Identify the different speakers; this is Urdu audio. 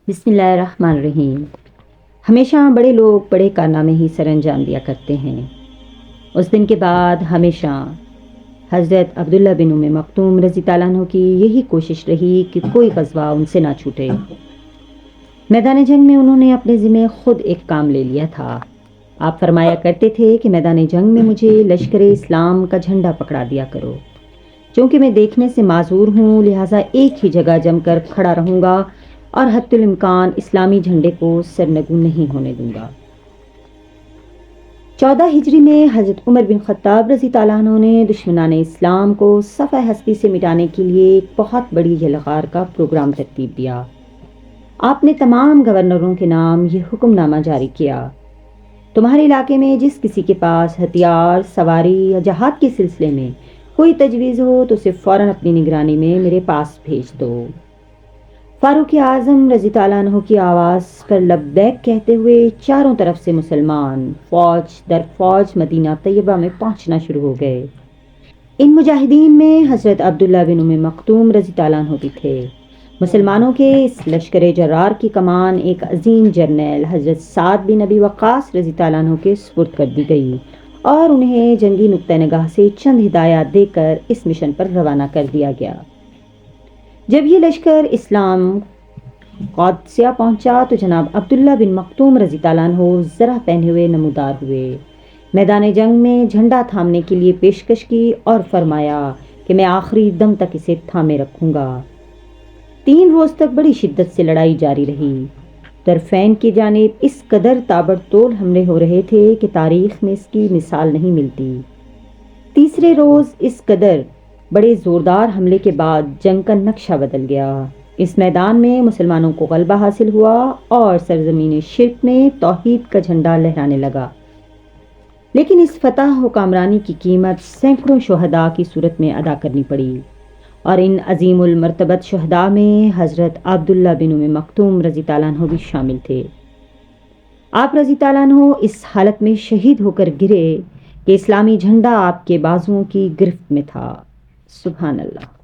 Speaker 1: بسم اللہ الرحمن الرحیم۔ ہمیشہ بڑے لوگ بڑے کارنامے ہی سر انجام دیا کرتے ہیں۔ اس دن کے بعد ہمیشہ حضرت عبداللہ بن ام مکتوم رضی اللہ عنہ کی یہی کوشش رہی کہ کوئی غزوہ ان سے نہ چھوٹے۔ میدان جنگ میں انہوں نے اپنے ذمہ خود ایک کام لے لیا تھا۔ آپ فرمایا کرتے تھے کہ میدان جنگ میں مجھے لشکر اسلام کا جھنڈا پکڑا دیا کرو، چونکہ میں دیکھنے سے معذور ہوں، لہٰذا ایک ہی جگہ جم کر کھڑا رہوں گا اور حتی الامکان اسلامی جھنڈے کو سرنگوں نہیں ہونے دوں گا۔ 14 ہجری میں حضرت عمر بن خطاب رضی اللہ عنہ نے دشمنان اسلام کو صفحہ ہستی سے مٹانے کے لیے ایک بہت بڑی یلغار کا پروگرام ترتیب دیا۔ آپ نے تمام گورنروں کے نام یہ حکم نامہ جاری کیا: تمہارے علاقے میں جس کسی کے پاس ہتھیار، سواری یا جہاد کے سلسلے میں کوئی تجویز ہو تو اسے فوراً اپنی نگرانی میں میرے پاس بھیج دو۔ فاروق اعظم رضی اللہ عنہ کی آواز پر لبیک کہتے ہوئے چاروں طرف سے مسلمان فوج در فوج مدینہ طیبہ میں پہنچنا شروع ہو گئے۔ ان مجاہدین میں حضرت عبداللہ بن ام مکتوم رضی اللہ عنہ بھی تھے۔ مسلمانوں کے اس لشکر جرار کی کمان ایک عظیم جرنیل حضرت سعد بن ابی وقاص رضی اللہ عنہ کے سپرد کر دی گئی اور انہیں جنگی نقطہ نگاہ سے چند ہدایات دے کر اس مشن پر روانہ کر دیا گیا۔ جب یہ لشکر اسلام قادسیہ پہنچا تو جناب عبداللہ بن مکتوم رضی اللہ عنہ زرہ پہنے ہوئے نمودار ہوئے، میدان جنگ میں جھنڈا تھامنے کے لیے پیشکش کی اور فرمایا کہ میں آخری دم تک اسے تھامے رکھوں گا۔ 3 روز تک بڑی شدت سے لڑائی جاری رہی۔ طرفین کی جانب اس قدر تابڑتوڑ حملے ہو رہے تھے کہ تاریخ میں اس کی مثال نہیں ملتی۔ تیسرے روز اس قدر بڑے زوردار حملے کے بعد جنگ کا نقشہ بدل گیا۔ اس میدان میں مسلمانوں کو غلبہ حاصل ہوا اور سرزمین شرک میں توحید کا جھنڈا لہرانے لگا، لیکن اس فتح و کامرانی کی قیمت سینکڑوں شہداء کی صورت میں ادا کرنی پڑی، اور ان عظیم المرتبت شہداء میں حضرت عبداللہ بن ام مکتوم رضی اللہ عنہ بھی شامل تھے۔ آپ رضی اللہ عنہ اس حالت میں شہید ہو کر گرے کہ اسلامی جھنڈا آپ کے بازوؤں کی گرفت میں تھا۔ سبحان اللہ۔